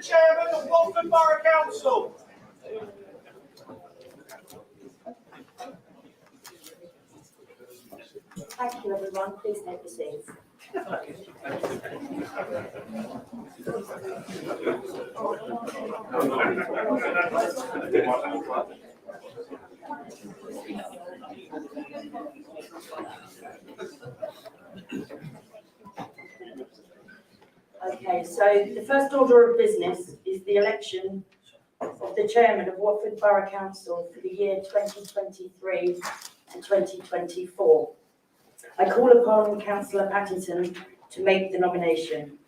chairman of Watford Borough Council. Thank you, everyone. Please take your seats. Okay, so the first order of business is the election of the chairman of Watford Borough Council for the year 2023 and 2024. I call upon Councillor Pattinson to make the nomination.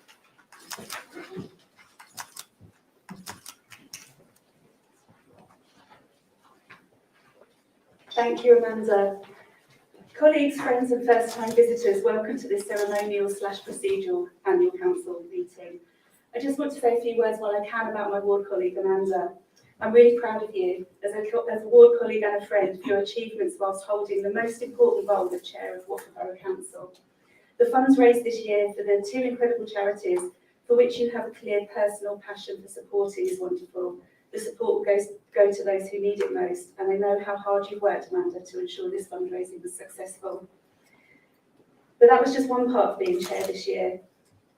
Thank you, Amanda. Colleagues, friends and first-time visitors, welcome to this ceremonial/procedural annual council meeting. I just want to say a few words while I can about my ward colleague, Amanda. I'm really proud of you as a ward colleague and a friend for your achievements whilst holding the most important role of Chair of Watford Borough Council. The funds raised this year for the two incredible charities for which you have a clear personal passion for supporting is wonderful. The support will go to those who need it most, and I know how hard you've worked, Amanda, to ensure this fundraising was successful. But that was just one part of being chair this year,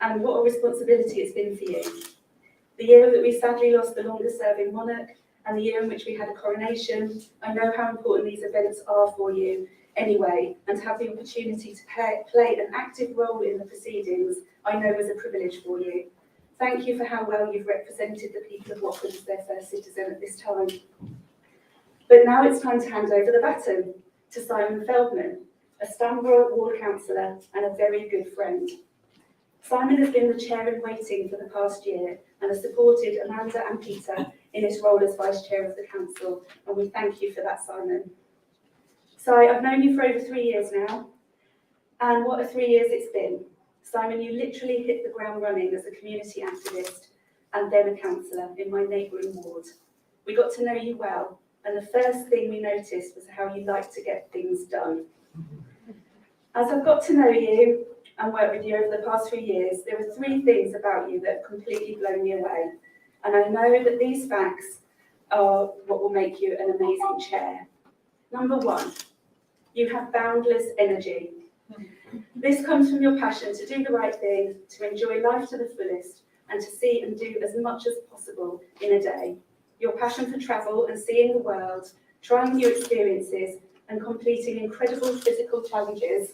and what a responsibility it's been for you. The year that we sadly lost the longest serving monarch, and the year in which we had a coronation, I know how important these events are for you anyway, and to have the opportunity to play an active role in the proceedings, I know was a privilege for you. Thank you for how well you've represented the people of Watford as their first citizen at this time. But now it's time to hand over the baton to Simon Feldman, a Stanborough ward councillor and a very good friend. Simon has been the chair in waiting for the past year and has supported Amanda and Peter in his role as vice chair of the council, and we thank you for that, Simon. So I've known you for over 3 years now, and what a 3 years it's been. Simon, you literally hit the ground running as a community activist and then a councillor in my neighbouring ward. We got to know you well, and the first thing we noticed was how you like to get things done. As I've got to know you and worked with you over the past few years, there are 3 things about you that have completely blown me away. And I know that these facts are what will make you an amazing chair. Number 1, you have boundless energy. This comes from your passion to do the right thing, to enjoy life to the fullest, and to see and do as much as possible in a day. Your passion for travel and seeing the world, trying new experiences, and completing incredible physical challenges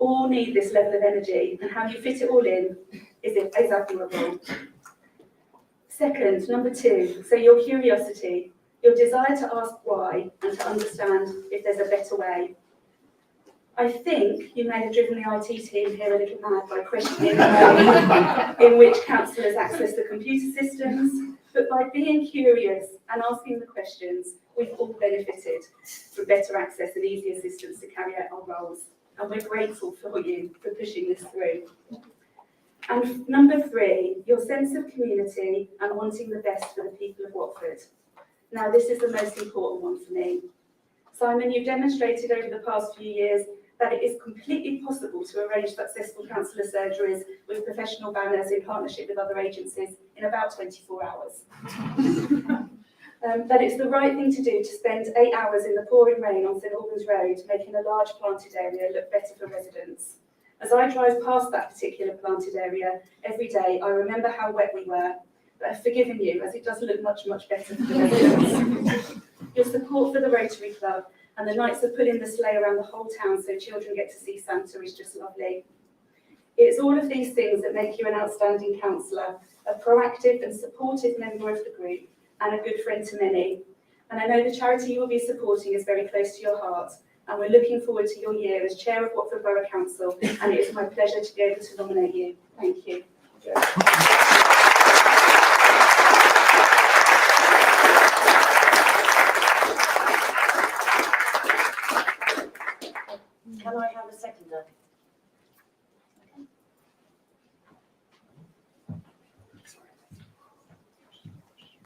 all need this level of energy, and how you fit it all in is admirable. Second, number 2, so your curiosity, your desire to ask why and to understand if there's a better way. I think you may have driven the IT team here a little mad by questioning the way in which councillors access the computer systems, but by being curious and asking the questions, we've all benefited from better access and easier systems to carry out our roles, and we're grateful for you for pushing this through. And number 3, your sense of community and wanting the best for the people of Watford. Now, this is the most important one for me. Simon, you've demonstrated over the past few years that it is completely possible to arrange successful councillor surgeries with professional banners in partnership with other agencies in about 24 hours. That it's the right thing to do to spend 8 hours in the pouring rain on St Albans Road, making a large planted area look better for residents. As I drive past that particular planted area every day, I remember how wet we were, but I've forgiven you, as it does look much, much better for the residents. Your support for the Rotary Club and the nights of pulling the sleigh around the whole town so children get to see Santa is just lovely. It's all of these things that make you an outstanding councillor, a proactive and supportive member of the group, and a good friend to many. And I know the charity you will be supporting is very close to your heart, and we're looking forward to your year as Chair of Watford Borough Council, and it is my pleasure to be able to nominate you. Thank you. Can I have a seconder?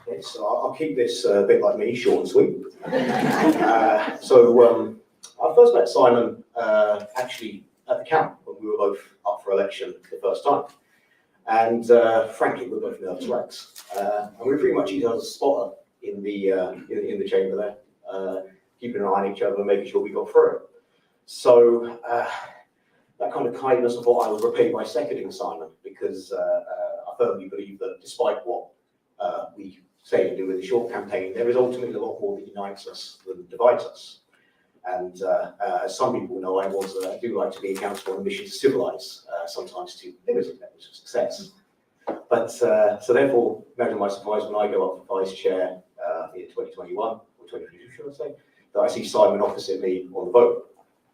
Okay, so I'll keep this a bit like me, short and sweet. I first met Simon actually at the camp when we were both up for election for the first time. And frankly, we're both nervous wrecks. And we're pretty much each other's spotter in the chamber there, keeping an eye on each other and making sure we got through it. So that kind of kindness of what I would repay by seconding Simon, because I firmly believe that despite what we say and do in the short campaign, there is ultimately a lot more that unites us than divides us. And as some people know, I do like to be a councillor on a mission to civilise, sometimes to limited levels of success. But so therefore, imagine my surprise when I go up for vice chair in 2021, or 2022, should I say, that I see Simon opposite me on the vote.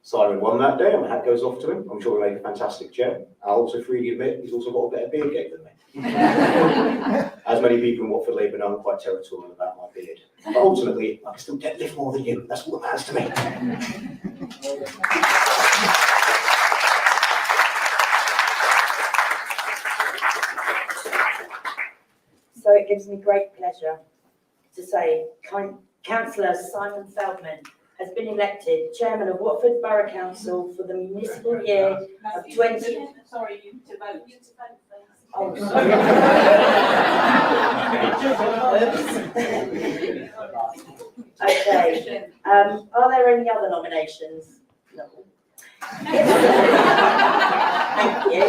Simon won that day, and my hat goes off to him. I'm sure he made a fantastic chair. I'll also freely admit he's also got a better beard game than me. As many people in Watford Labour know, I'm quite territorial about my beard. But ultimately, I can still deadlift more than you. That's what matters to me. So it gives me great pleasure to say Councillor Simon Feldman has been elected Chairman of Watford Borough Council for the municipal year of 20... Sorry, you to vote. You to vote first. Oh, sorry. Okay. Are there any other nominations? No. Thank you.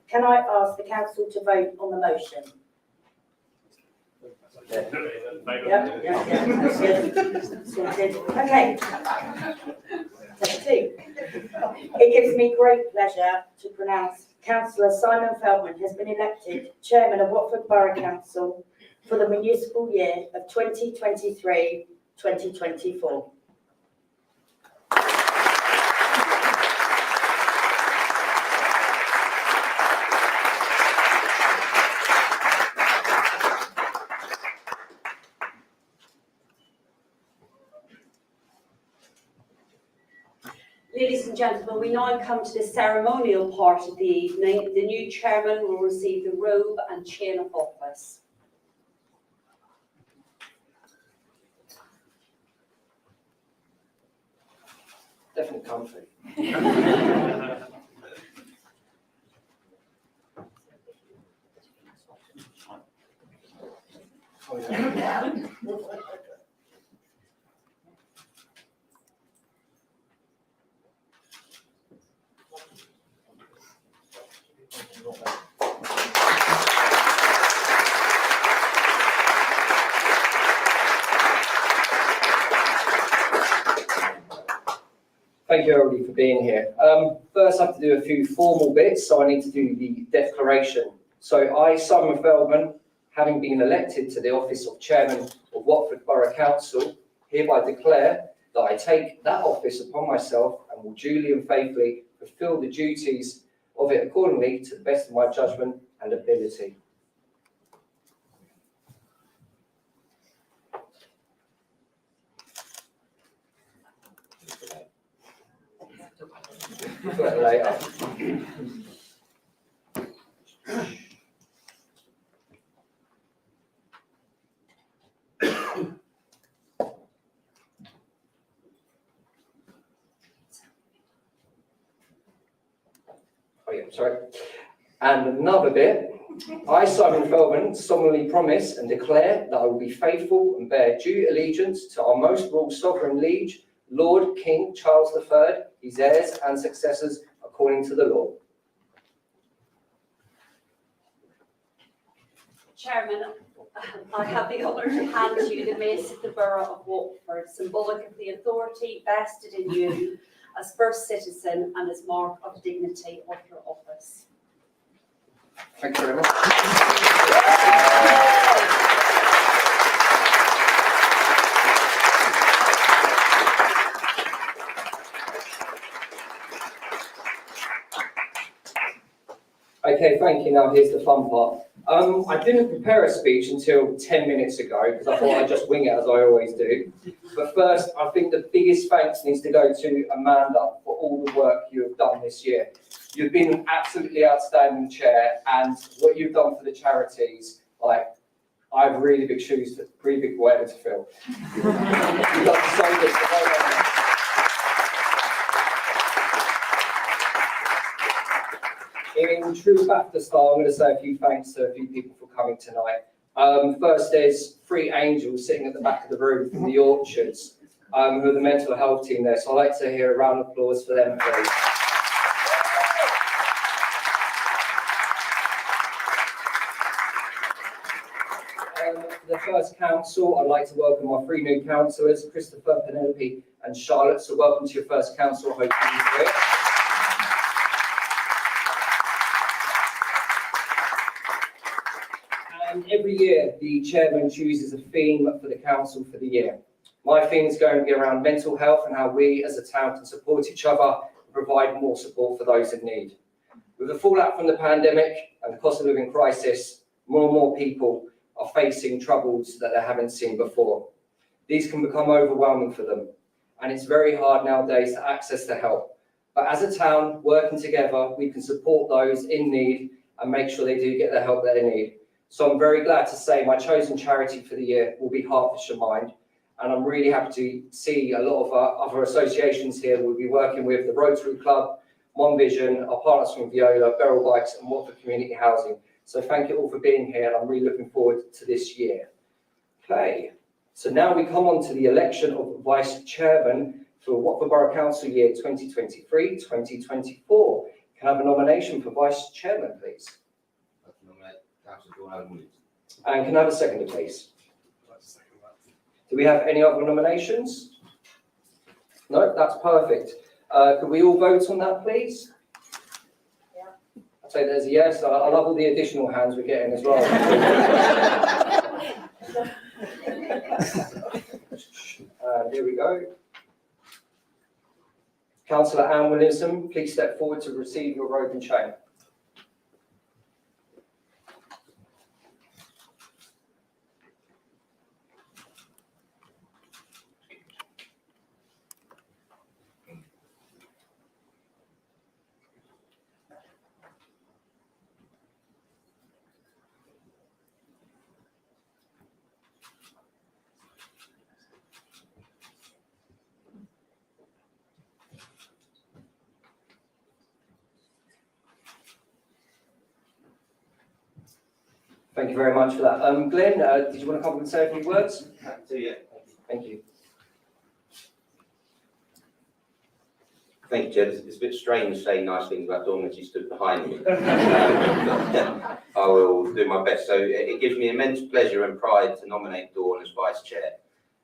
Can I ask the council to vote on the motion? Yeah, that's good. Sorted. Okay. Take two. It gives me great pleasure to pronounce Councillor Simon Feldman has been elected Chairman of Watford Borough Council for the municipal year of 2023-2024. Ladies and gentlemen, we now come to the ceremonial part of the evening. The new chairman will receive the robe and chain of office. Definitely comfy. Thank you, everybody, for being here. First, I have to do a few formal bits, so I need to do the declaration. So I, Simon Feldman, having been elected to the office of Chairman of Watford Borough Council, hereby declare that I take that office upon myself and will duly and faithfully fulfil the duties of it accordingly to the best of my judgment and ability. Later. Oh yeah, sorry. And another bit. I, Simon Feldman, solemnly promise and declare that I will be faithful and bear due allegiance to our most royal sovereign liege, Lord King Charles III, his heirs and successors, according to the law. Chairman, I have the honour to hand you the mace of the Borough of Watford, symbolic of the authority vested in you as first citizen and as mark of dignity of your office. Thank you very much. Okay, thank you. Now here's the fun part. I didn't prepare a speech until 10 minutes ago because I thought I'd just wing it as I always do. But first, I think the biggest thanks needs to go to Amanda for all the work you have done this year. You've been an absolutely outstanding chair, and what you've done for the charities, like, I have really big shoes, pretty big whatever to fill. You've done so much. In true BAFTA style, I'm going to say a few thanks to a few people for coming tonight. First, there's 3 angels sitting at the back of the room from the Orchards, who are the mental health team there. So I'd like to hear a round of applause for them, please. For the first council, I'd like to welcome our 3 new councillors, Christopher, Penelope and Charlotte. So welcome to your first council. I hope you enjoy it. And every year, the chairman chooses a theme for the council for the year. My theme is going to be around mental health and how we as a town can support each other and provide more support for those in need. With the fallout from the pandemic and the cost of living crisis, more and more people are facing troubles that they haven't seen before. These can become overwhelming for them, and it's very hard nowadays to access the help. But as a town, working together, we can support those in need and make sure they do get the help that they need. So I'm very glad to say my chosen charity for the year will be Hertfordshire Mind, and I'm really happy to see a lot of our other associations here. We'll be working with the Rotary Club, One Vision, our partners from Viola, Beryl Bikes and Watford Community Housing. So thank you all for being here, and I'm really looking forward to this year. Okay, so now we come on to the election of Vice Chairman for Watford Borough Council year 2023-2024. Can I have a nomination for Vice Chairman, please? I nominate Councillor Dawn Williams. And can I have a seconder, please? Do we have any other nominations? No, that's perfect. Could we all vote on that, please? I'd say there's a yes. I love all the additional hands we're getting as well. Here we go. Councillor Anne Williamson, please step forward to receive your robe and chain. Thank you very much for that. Glenn, did you want to come and say a few words? Thank you. Thank you, Jed. It's a bit strange saying nice things about Dawn when she stood behind me. I will do my best. So it gives me immense pleasure and pride to nominate Dawn as Vice Chair,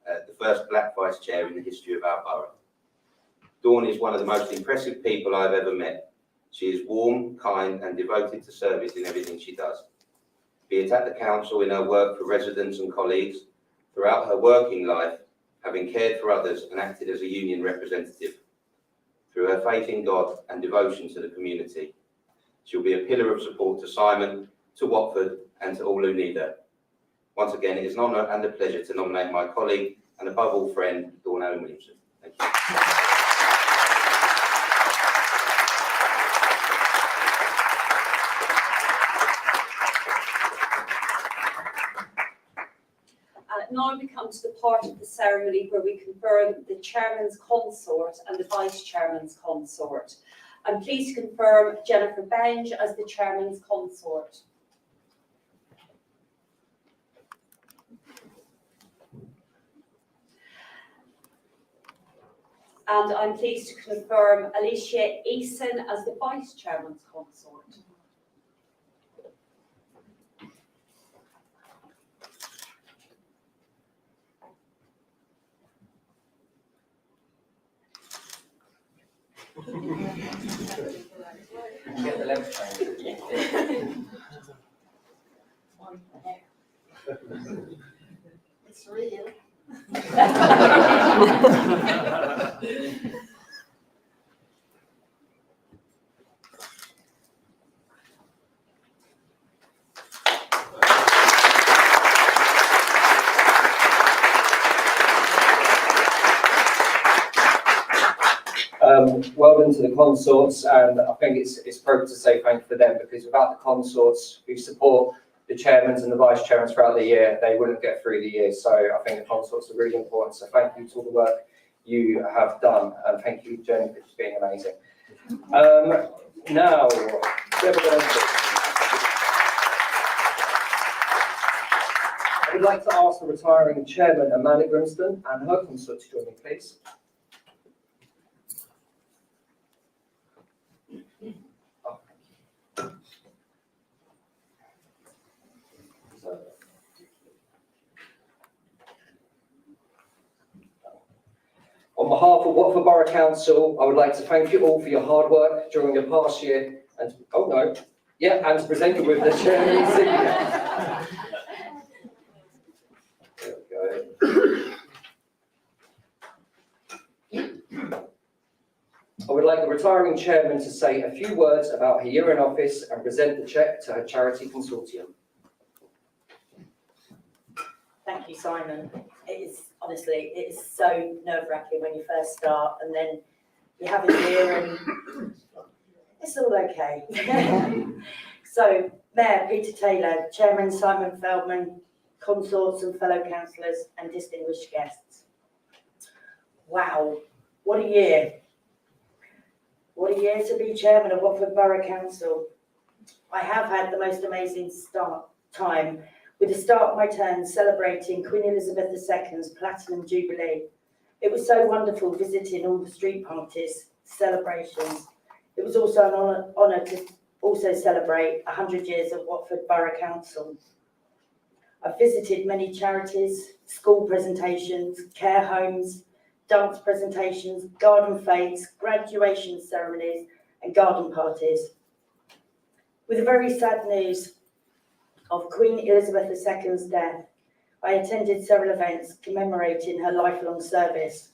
the first Black Vice Chair in the history of our borough. Dawn is one of the most impressive people I've ever met. She is warm, kind and devoted to service in everything she does. Be it at the council, in her work for residents and colleagues, throughout her working life, having cared for others and acted as a union representative. Through her faith in God and devotion to the community, she'll be a pillar of support to Simon, to Watford and to all who need her. Once again, it is an honour and a pleasure to nominate my colleague and above all friend, Dawn Williamson. Thank you. Now we come to the part of the ceremony where we confirm the chairman's consort and the vice chairman's consort. I'm pleased to confirm Jennifer Benge as the chairman's consort. And I'm pleased to confirm Alicia Eason as the vice chairman's consort. Get the left chain. It's real. Well done to the consorts, and I think it's appropriate to say thank you for them, because without the consorts who support the chairmans and the vice chairmans throughout the year, they wouldn't get through the year. So I think the consorts are really important. So thank you to all the work you have done, and thank you, Jenny, for being amazing. Now. I would like to ask the retiring chairman, Amanda Grimston, and her consort to join me, please. On behalf of Watford Borough Council, I would like to thank you all for your hard work during the past year and, and to present you with the chairman insignia. There we go. I would like the retiring chairman to say a few words about her year in office and present the cheque to her charity consortium. Thank you, Simon. Honestly, it is so nerve-wracking when you first start and then you have a year and it's all okay. So, Mayor Peter Taylor, Chairman Simon Feldman, consorts and fellow councillors and distinguished guests. Time. What a year. What a year to be chairman of Watford Borough Council. I have had the most amazing time with the start of my term celebrating Queen Elizabeth II's Platinum Jubilee. It was so wonderful visiting all the street parties, celebrations. It was also an honour to also celebrate 100 years of Watford Borough Council. I've visited many charities, school presentations, care homes, dance presentations, garden fetes, graduation ceremonies and garden parties. With the very sad news of Queen Elizabeth II's death, I attended several events commemorating her lifelong service.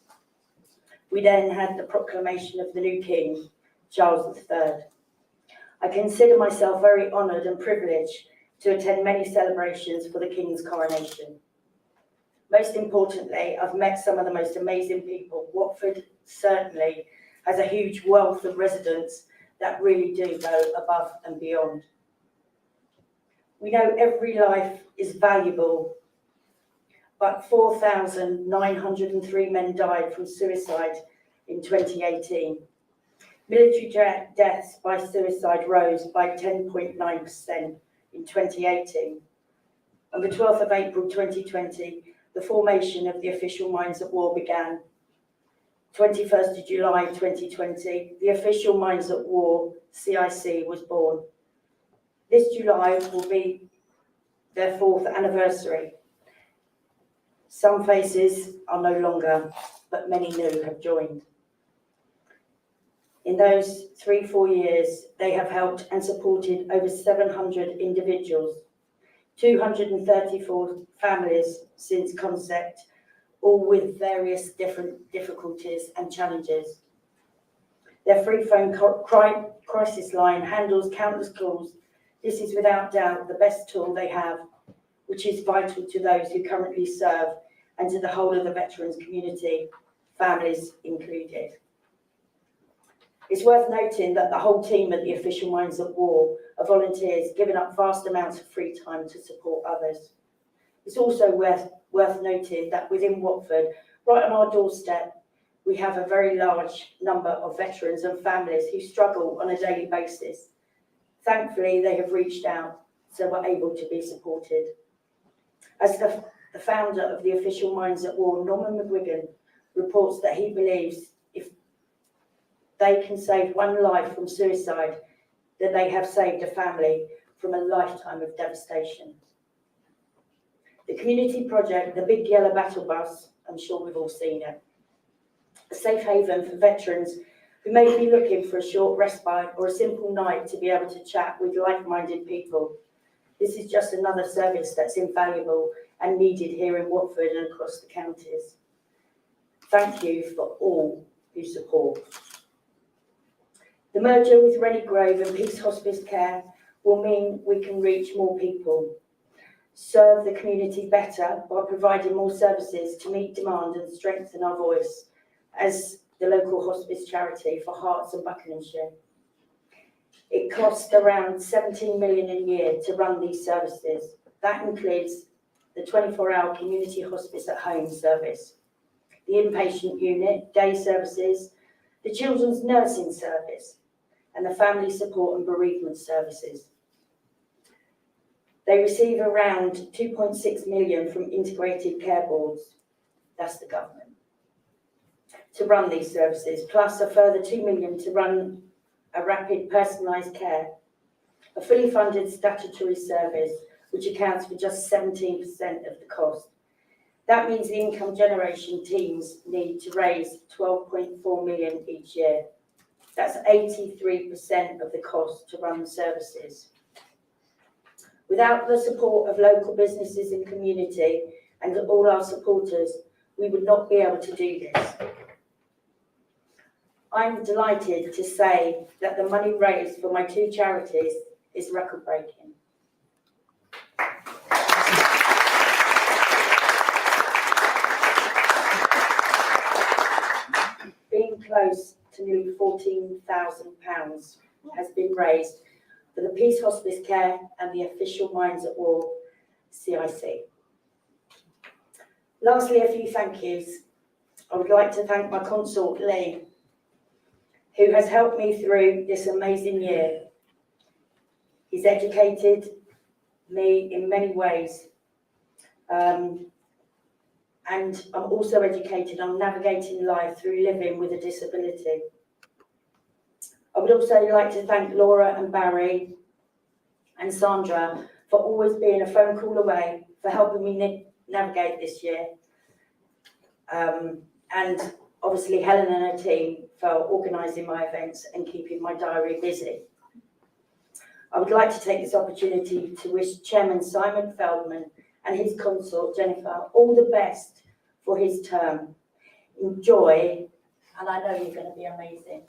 We then had the proclamation of the new King, Charles III. I consider myself very honoured and privileged to attend many celebrations for the King's coronation. Most importantly, I've met some of the most amazing people. Watford certainly has a huge wealth of residents that really do go above and beyond. We know every life is valuable, but 4,903 men died from suicide in 2018. Military deaths by suicide rose by 10.9% in 2018. On the 12th of April 2020, the formation of the official Minds at War began. 21st of July 2020, the official Minds at War, CIC, was born. This July will be their 4th anniversary. Some faces are no longer, but many new have joined. In those 3-4 years, they have helped and supported over 700 individuals, 234 families since concept, all with various different difficulties and challenges. Their free phone crisis line handles countless calls. This is without doubt the best tool they have, which is vital to those who currently serve and to the whole of the veterans community, families included. It's worth noting that the whole team at the official Minds at War are volunteers giving up vast amounts of free time to support others. It's also worth noting that within Watford, right on our doorstep, we have a very large number of veterans and families who struggle on a daily basis. Thankfully, they have reached out, so we're able to be supported. As the founder of the official Minds at War, Norman McGuigan, reports that he believes if they can save one life from suicide, then they have saved a family from a lifetime of devastation. The community project, the Big Yellow Battle Bus, I'm sure we've all seen it, a safe haven for veterans who may be looking for a short respite or a simple night to be able to chat with like-minded people. This is just another service that's invaluable and needed here in Watford and across the counties. Thank you for all who support. The merger with Rennie Grove and Peace Hospice Care will mean we can reach more people, serve the community better by providing more services to meet demand and strengthen our voice as the local hospice charity for Hearts and Buckinghamshire. It costs around 17 million a year to run these services. That includes the 24-hour community hospice at home service, the inpatient unit, day services, the children's nursing service, and the family support and bereavement services. They receive around 2.6 million from integrated care boards, that's the government, to run these services, plus a further 2 million to run a rapid personalised care, a fully funded statutory service which accounts for just 17% of the cost. That means the income generation teams need to raise 12.4 million each year. That's 83% of the cost to run the services. Without the support of local businesses and community and all our supporters, we would not be able to do this. I'm delighted to say that the money raised for my two charities is record-breaking. Being close to nearly £14,000 has been raised for the Peace Hospice Care and the Official Minds at War CIC. Lastly, a few thank yous. I would like to thank my consort Lee, who has helped me through this amazing year. He's educated me in many ways, and I'm also educated on navigating life through living with a disability. I would also like to thank Laura and Barry and Sandra for always being a phone call away, for helping me navigate this year. And obviously Helen and her team for organising my events and keeping my diary busy. I would like to take this opportunity to wish Chairman Simon Feldman and his consort Jennifer all the best for his term. Enjoy, and I know you're going to be amazing.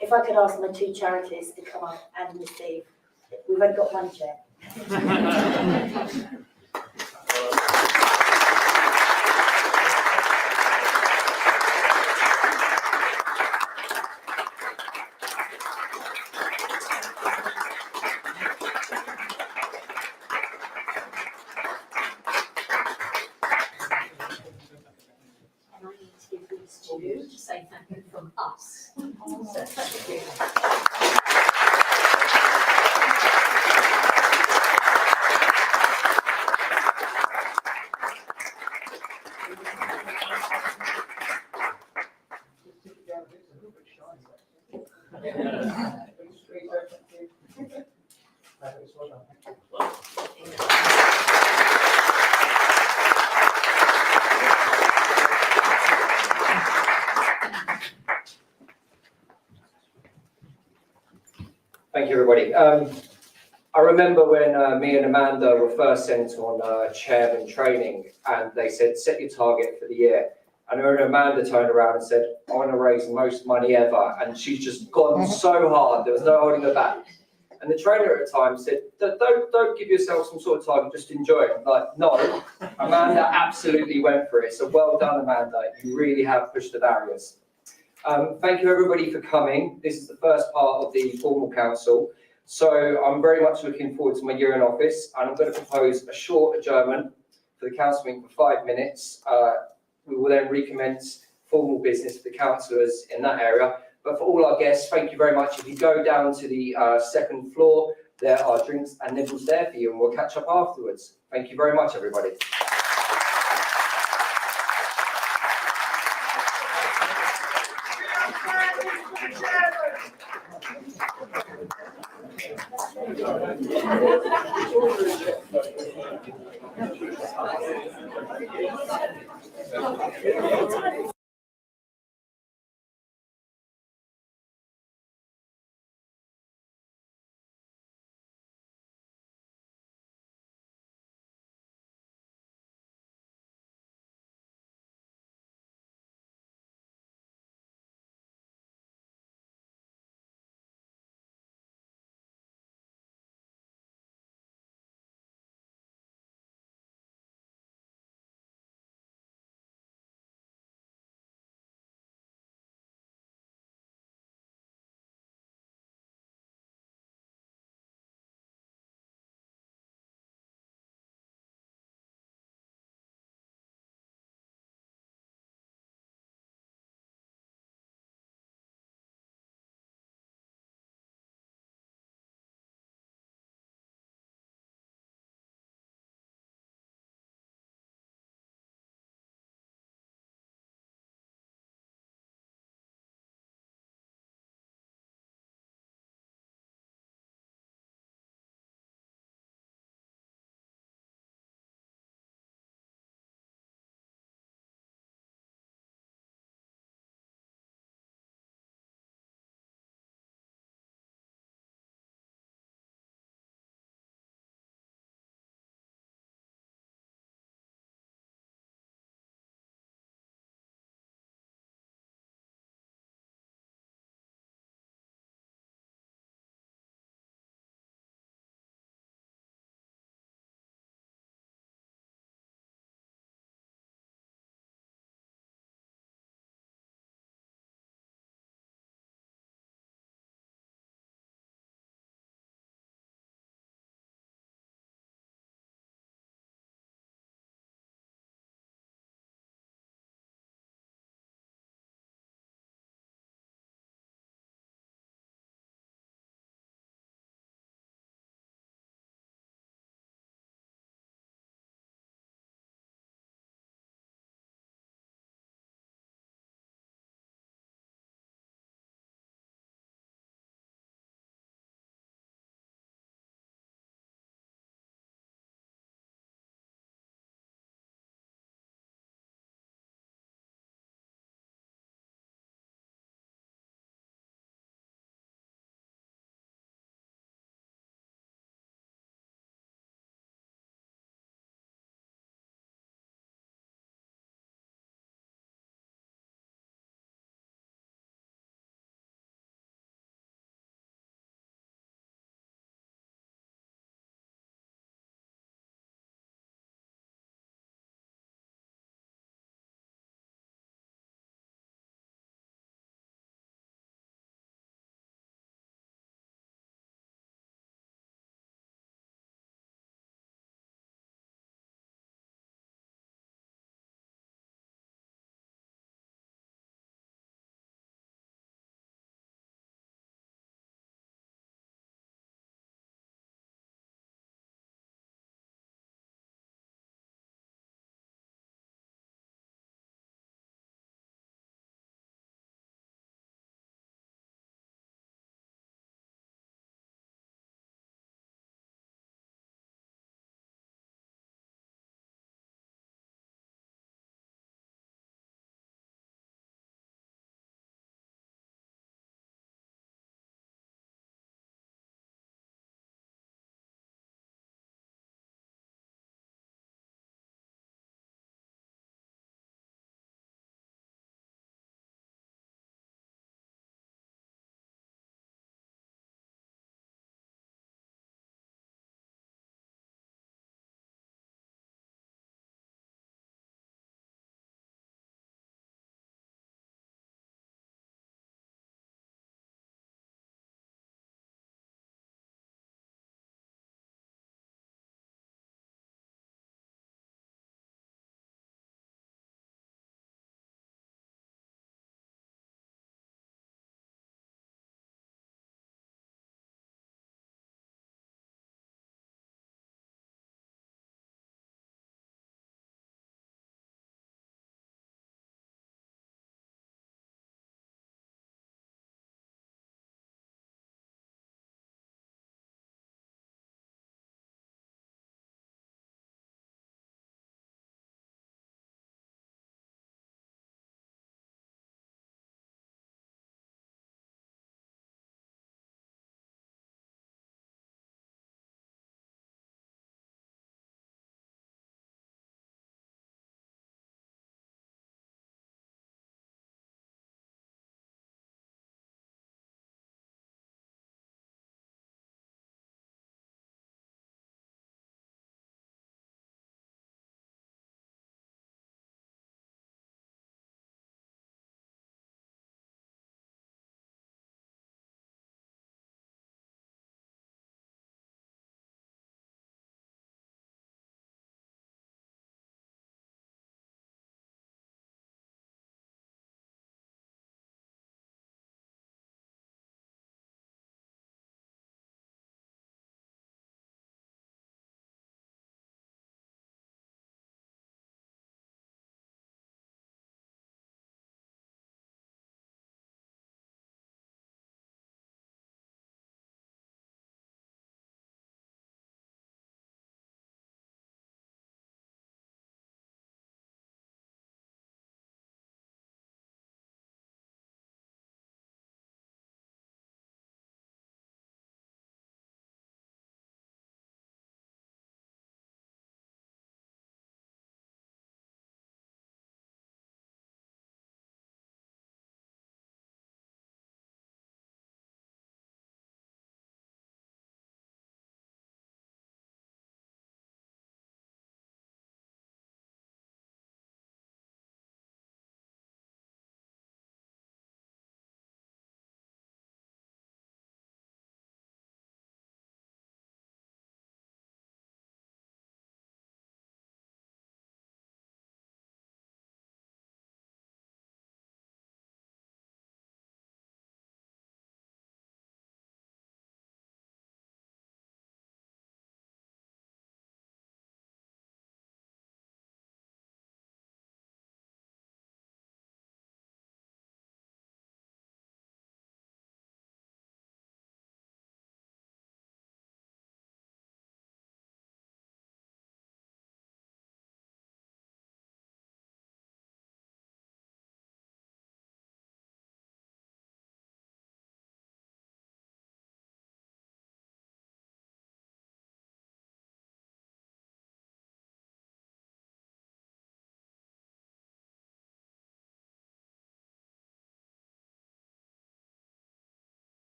If I could ask my two charities to come up and receive. We've only got one chair. And I need to give these to you to say thank you from us. So thank you. Thank you, everybody. I remember when me and Amanda were first sent on chairman training, and they said, set your target for the year. And I remember Amanda turned around and said, I want to raise the most money ever. And she's just gone so hard, there was no holding her back. And the trainer at the time said, don't give yourself some sort of target, just enjoy it. I'm like, no, Amanda absolutely went for it. So well done, Amanda. You really have pushed the barriers. Thank you, everybody, for coming. This is the first part of the formal council. So I'm very much looking forward to my year in office, and I'm going to propose a short adjournment for the council meeting for 5 minutes. We will then recommence formal business for the councillors in that area. But for all our guests, thank you very much. If you go down to the second floor, there are drinks and nibbles there for you, and we'll catch up afterwards. Thank you very much, everybody.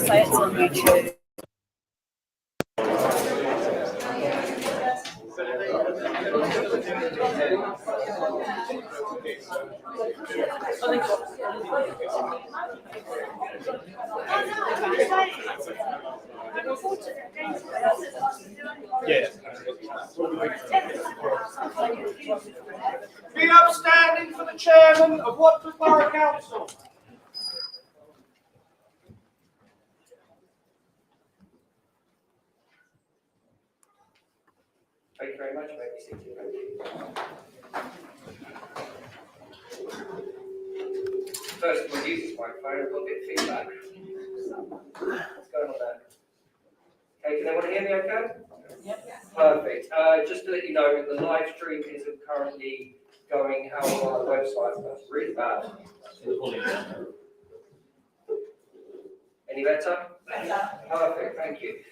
say it's on YouTube. Be upstanding for the chairman of Watford Borough Council. Thank you very much, mate. First of all, use this microphone, I've got a bit of feedback. What's going on there? Okay, can everyone hear me okay? Yep. Perfect. Just to let you know, the live stream isn't currently going out on our website. That's really bad. Any better? Perfect, thank you.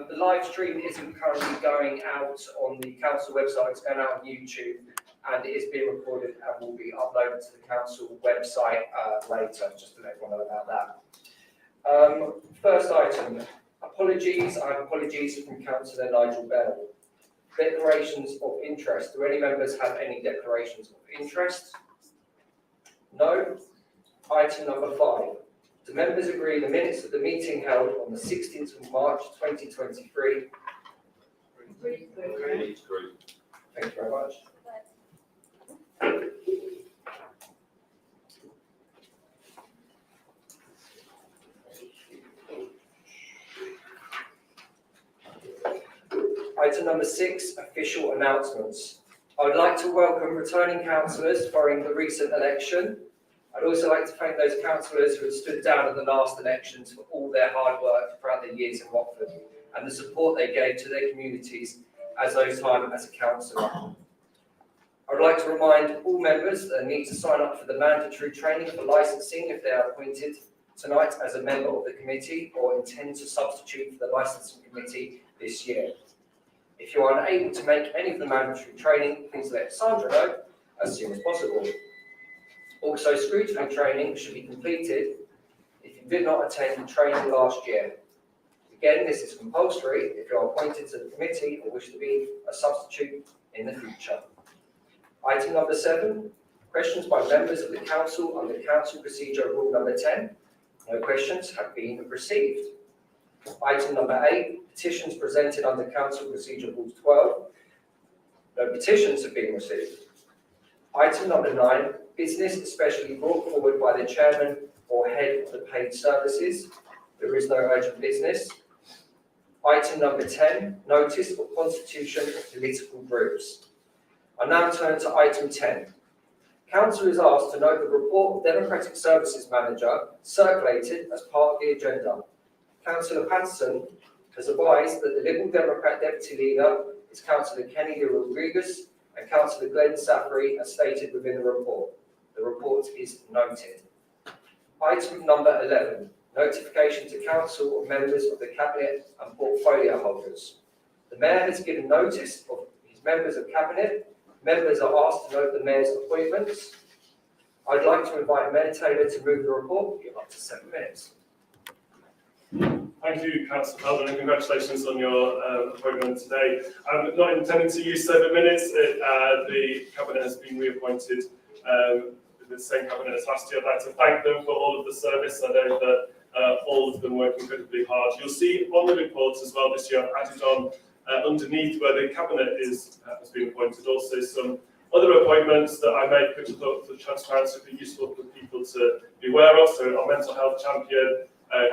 The live stream isn't currently going out on the council website, it's going out on YouTube, and it is being recorded and will be uploaded to the council website later, just to let everyone know about that. First item, apologies. I have apologies from Councillor Nigel Bell. Declarations of interest. Do any members have any declarations of interest? No. Item number 5. Do members agree the minutes of the meeting held on the 16th of March 2023? Agreed. Thank you very much. Item number 6, official announcements. I would like to welcome returning councillors following the recent election. I'd also like to thank those councillors who had stood down at the last elections for all their hard work throughout their years in Watford and the support they gave to their communities as those time as a councillor. I would like to remind all members that they need to sign up for the mandatory training for licensing if they are appointed tonight as a member of the committee or intend to substitute for the licensing committee this year. If you are unable to make any of the mandatory training, please let Sandra know as soon as possible. Also, scrutiny training should be completed if you did not attend the training last year. Again, this is compulsory if you are appointed to the committee or wish to be a substitute in the future. Item number 7, questions by members of the council under Council Procedure Rule number 10. No questions have been received. Item number 8, petitions presented under Council Procedure Rule 12. No petitions have been received. Item number 9, business especially brought forward by the chairman or head of the paid services. There is no urgent business. Item number 10, notice of constitution of political groups. I now turn to item 10. Council is asked to note the report of Democratic Services Manager circulated as part of the agenda. Councillor Patterson has advised that the Liberal Democrat Deputy Leader is Councillor Kenny de Rodriguez and Councillor Glenn Saffery as stated within the report. The report is noted. Item number 11, notification to Council of members of the Cabinet and portfolio holders. The Mayor has given notice of his members of Cabinet. Members are asked to note the Mayor's appointments. I'd like to invite Mayor Taylor to move the report. You have up to 7 minutes. Thank you, Councillor Calvin, and congratulations on your appointment today. I'm not intending to use 7 minutes. The Cabinet has been reappointed with the same Cabinet as last year. I'd like to thank them for all of the service. I know that all of them work incredibly hard. You'll see on the report as well this year, I've added on underneath where the Cabinet has been appointed, also some other appointments that I made, which I thought for transparency would be useful for people to be aware of. So our mental health champion,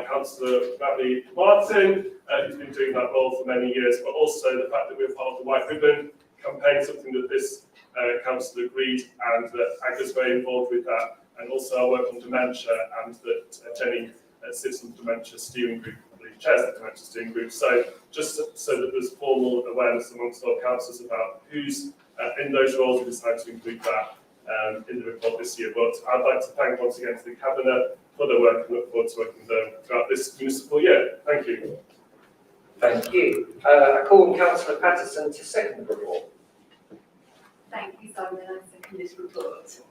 Councillor Bradley Martin, who's been doing that role for many years, but also the fact that we're part of the White Ribbon campaign, something that this council agreed, and that Agnes very involved with that, and also our work on dementia, and that Jenny sits on the dementia steering group, I believe chairs the dementia steering group. So just so that there's formal awareness amongst our councillors about who's in those roles, we decided to include that in the report this year. But I'd like to thank once again to the Cabinet for their work and look forward to working with them throughout this municipal year. Thank you. Thank you. I call on Councillor Patterson to second the report. Thank you, Simon. I second this report.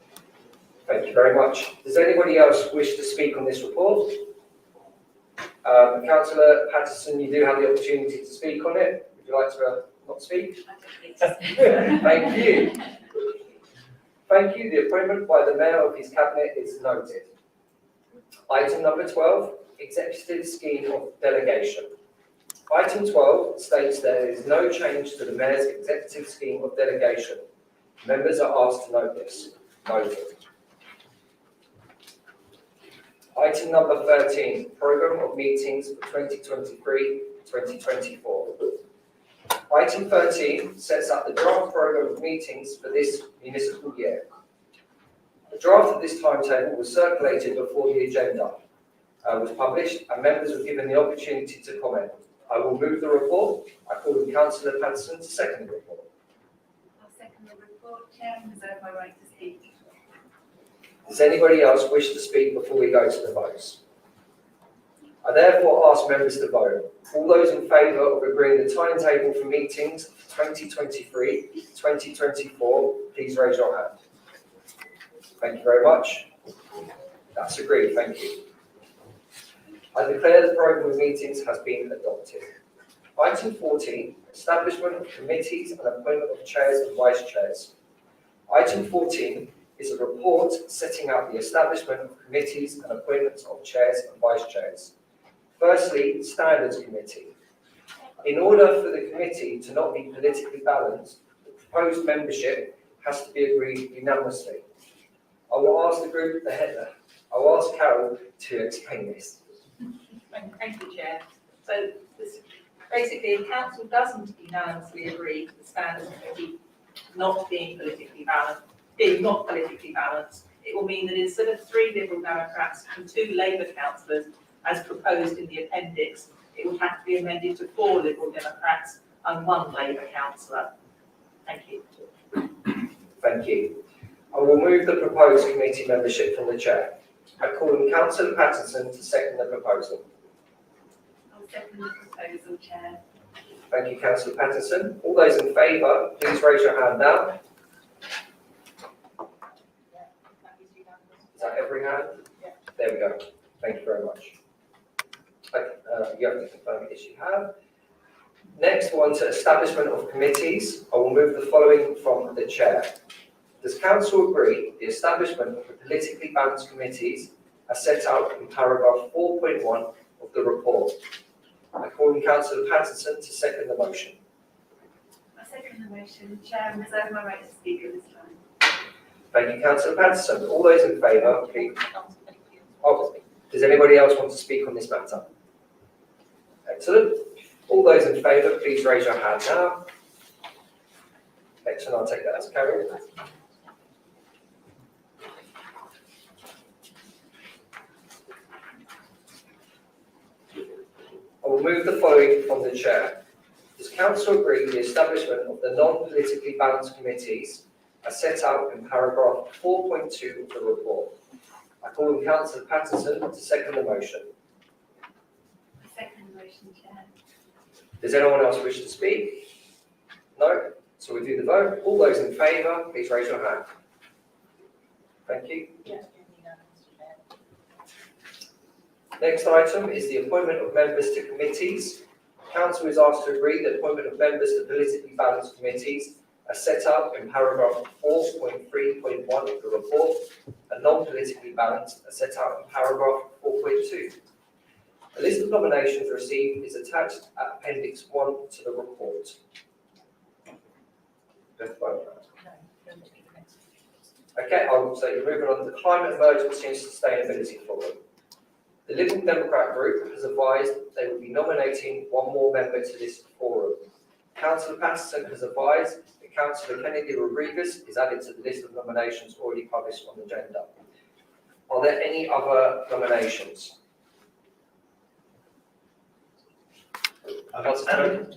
Thank you very much. Does anybody else wish to speak on this report? Councillor Patterson, you do have the opportunity to speak on it. Would you like to not speak? Thank you. Thank you. The appointment by the Mayor of his Cabinet is noted. Item number 12, Executive Scheme of Delegation. Item 12 states there is no change to the Mayor's Executive Scheme of Delegation. Members are asked to note this. Noted. Item number 13, Programme of Meetings for 2023-2024. Item 13 sets out the draft programme of meetings for this municipal year. The draft of this timetable was circulated before the agenda was published and members were given the opportunity to comment. I will move the report. I call on Councillor Patterson to second the report. I'll second the report. Chair, reserve my right to speak. Does anybody else wish to speak before we go to the votes? I therefore ask members to vote. All those in favour of agreeing the timetable for meetings for 2023-2024, please raise your hand. Thank you very much. That's agreed, thank you. I declare the programme of meetings has been adopted. Item 14, establishment of committees and appointment of chairs and vice chairs. Item 14 is a report setting out the establishment of committees and appointments of chairs and vice chairs. Firstly, Standards Committee. In order for the committee to not be politically balanced, the proposed membership has to be agreed unanimously. I will ask the group, I will ask Carol to explain this. Thank you, Chair. So basically, the council doesn't unanimously agree to the Standards Committee not being politically balanced, it will mean that instead of 3 Liberal Democrats and 2 Labour councillors, as proposed in the appendix, it would have to be amended to 4 Liberal Democrats and 1 Labour councillor. Thank you. Thank you. I will move the proposed committee membership from the chair. I call on Councillor Patterson to second the proposal. I'll second the proposal, Chair. Thank you, Councillor Patterson. All those in favour, please raise your hand now. Is that every hand? There we go. Thank you very much. You have to confirm yes, you have. Next one to establishment of committees. I will move the following from the chair. Does council agree the establishment of the politically balanced committees as set out in paragraph 4.1 of the report? I call on Councillor Patterson to second the motion. I second the motion, Chair, and reserve my right to speak at this time. Thank you, Councillor Patterson. All those in favour, please. Oh, does anybody else want to speak on this matter? Excellent. All those in favour, please raise your hand now. Excellent, I'll take that as carried. I will move the following from the chair. Does council agree the establishment of the non-politically balanced committees as set out in paragraph 4.2 of the report? I call on Councillor Patterson to second the motion. I second the motion, Chair. Does anyone else wish to speak? No? So we do the vote. All those in favour, please raise your hand. Thank you. Next item is the appointment of members to committees. Council is asked to agree the appointment of members to politically balanced committees as set out in paragraph 4.3.1 of the report, and non-politically balanced as set out in paragraph 4.2. A list of nominations received is attached at appendix 1 to the report. Okay, so you're moving on to the Climate Emergency and Sustainability Forum. The Liberal Democrat group has advised they will be nominating 1 more member to this forum. Councillor Patterson has advised that Councillor Kennedy Rodriguez is added to the list of nominations already published on the agenda. Are there any other nominations?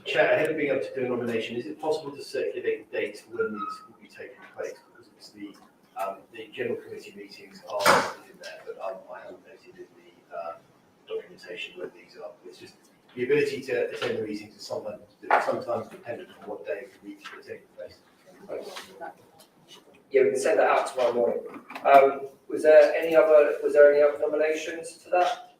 Chair, ahead of being able to do a nomination, is it possible to circulate the date when these will be taking place? Because it's the general committee meetings are in there, but I haven't noted in the documentation when these are. It's just the ability to attend the meetings is sometimes dependent on what day the meetings are taking place. Yeah, we can send that out tomorrow morning. Was there any other nominations to that?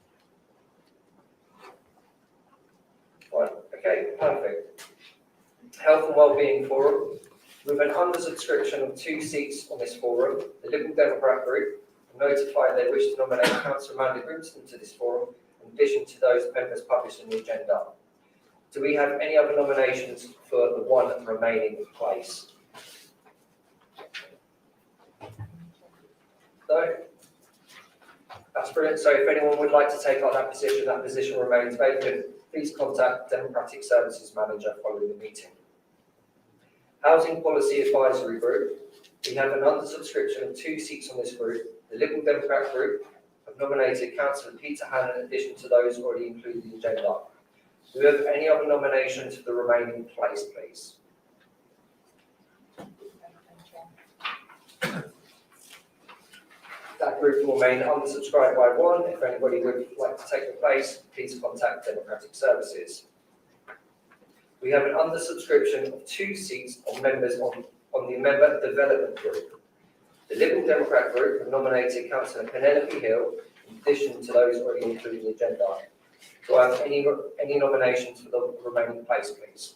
Health and Wellbeing Forum. With an undersubscription of 2 seats on this forum, the Liberal Democrat Group have notified they wish to nominate Councillor Amanda Grimston to this forum, in addition to those members published in the agenda. Do we have any other nominations for the one remaining place? No? That's brilliant. So if anyone would like to take up that position remains vacant, please contact the Democratic Services Manager following the meeting. Housing Policy Advisory Group. We have an undersubscription of 2 seats on this group. The Liberal Democrat Group have nominated Councillor Peter Hannon in addition to those already included in the agenda. Do we have any other nominations for the remaining place, please? That group will remain undersubscribed by 1. If anybody would like to take the place, please contact Democratic Services. We have an undersubscription of 2 seats on members on the Member Development Group. The Liberal Democrat Group have nominated Councillor Penelope Hill in addition to those already included in the agenda. Do I have any nominations for the remaining place, please?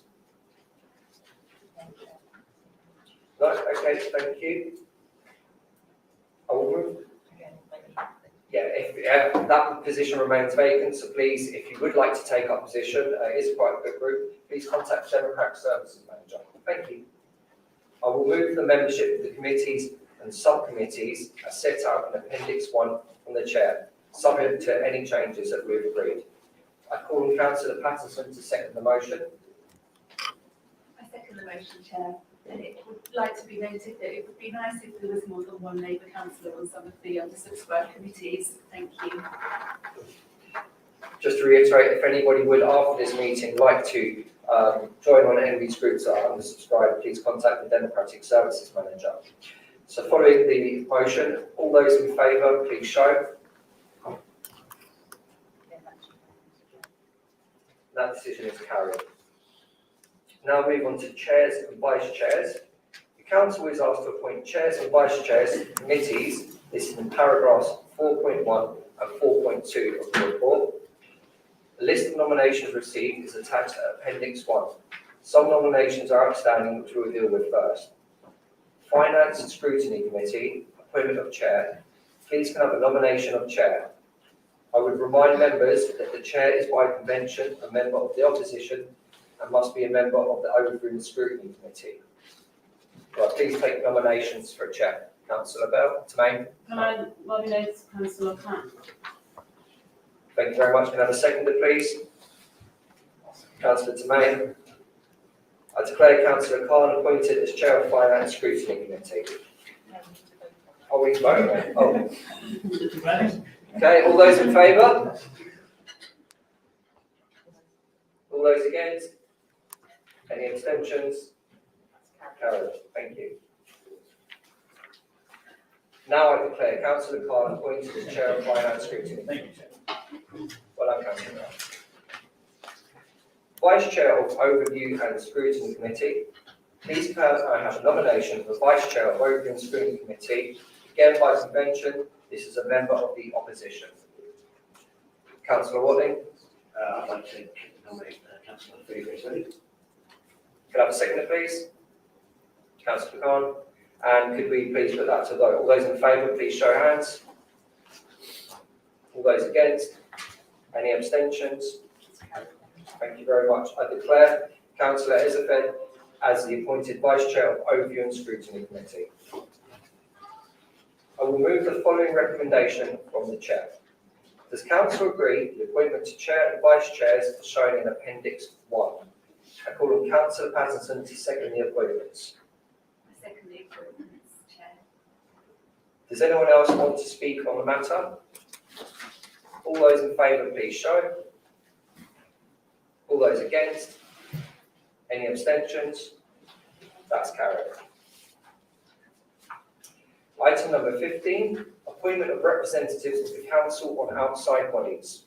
No? Okay, thank you. I will move. Yeah, if that position remains vacant, so please, if you would like to take up position, it is quite a good group, please contact the Democratic Services Manager. Thank you. I will move the membership of the committees and subcommittees as set out in Appendix 1 from the Chair, subject to any changes that we've agreed. I call on Councillor Patterson to second the motion. I second the motion, Chair. And it would like to be noted that it would be nice if there was more than one Labour councillor on some of the undersubscribed committees. Thank you. Just to reiterate, if anybody would, after this meeting, like to join on any of these groups that are undersubscribed, please contact the Democratic Services Manager. So following the motion, all those in favour, please show. That decision is carried. Now move on to chairs and vice chairs. The council is asked to appoint chairs and vice chairs to committees listed in paragraphs 4.1 and 4.2 of the report. The list of nominations received is attached to Appendix 1. Some nominations are outstanding, which we will deal with first. Finance and Scrutiny Committee, appointment of chair. Please can I have a nomination of chair. I would remind members that the chair is by convention a member of the opposition and must be a member of the Overview and Scrutiny Committee. Right, please take nominations for a chair. Councillor Bell, Tamain. Can I nominate Councillor Khan? Thank you very much. Can I have a seconder, please? Councillor Tamain. I declare Councillor Khan appointed as Chair of Finance Scrutiny Committee. Oh, we vote? Oh. Okay, all those in favour? All those against? Any abstentions? Carried. Thank you. Now I declare Councillor Khan appointed as Chair of Finance Scrutiny Committee. Well done, Councillor. Vice Chair of Overview and Scrutiny Committee. Please can I have a nomination for Vice Chair of Overview and Scrutiny Committee. Again, by convention, this is a member of the opposition. Councillor Watling. I'd like to nominate Councillor Freeman. Can I have a seconder, please? Councillor Khan. And could we please put that to vote? All those in favour, please show hands. All those against? Any abstentions? Thank you very much. I declare Councillor Ezefed as the appointed Vice Chair of Overview and Scrutiny Committee. I will move the following recommendation from the Chair. Does Council agree the appointment to Chair and Vice Chairs is shown in Appendix 1? I call on Councillor Patterson to second the appointments. I second the appointments, Chair. Does anyone else want to speak on the matter? All those in favour, please show. All those against? Any abstentions? That's carried. Item number 15, appointment of representatives of the Council on outside bodies.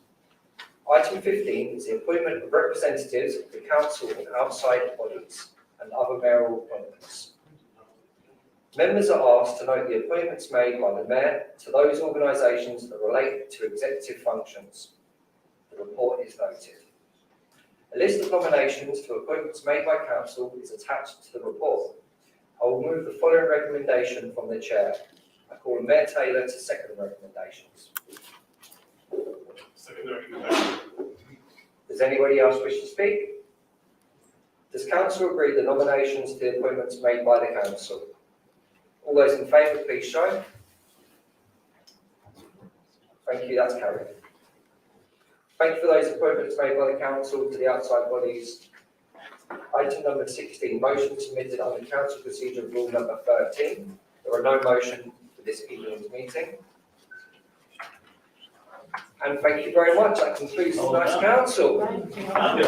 Item 15 is the appointment of representatives of the Council on outside bodies and other mayoral appointments. Members are asked to note the appointments made by the Mayor to those organisations that relate to executive functions. The report is noted. A list of nominations for appointments made by council is attached to the report. I will move the following recommendation from the chair. I call Mayor Taylor to second the recommendations. Second recommendation. Does anybody else wish to speak? Does council agree the nominations to the appointments made by the council? All those in favour, please show. Thank you, that's carried. Thank you for those appointments made by the council to the outside bodies. Item number 16, motion submitted under council procedure rule number 13. There are no motion for this evening's meeting. And thank you very much. That concludes tonight's council. We are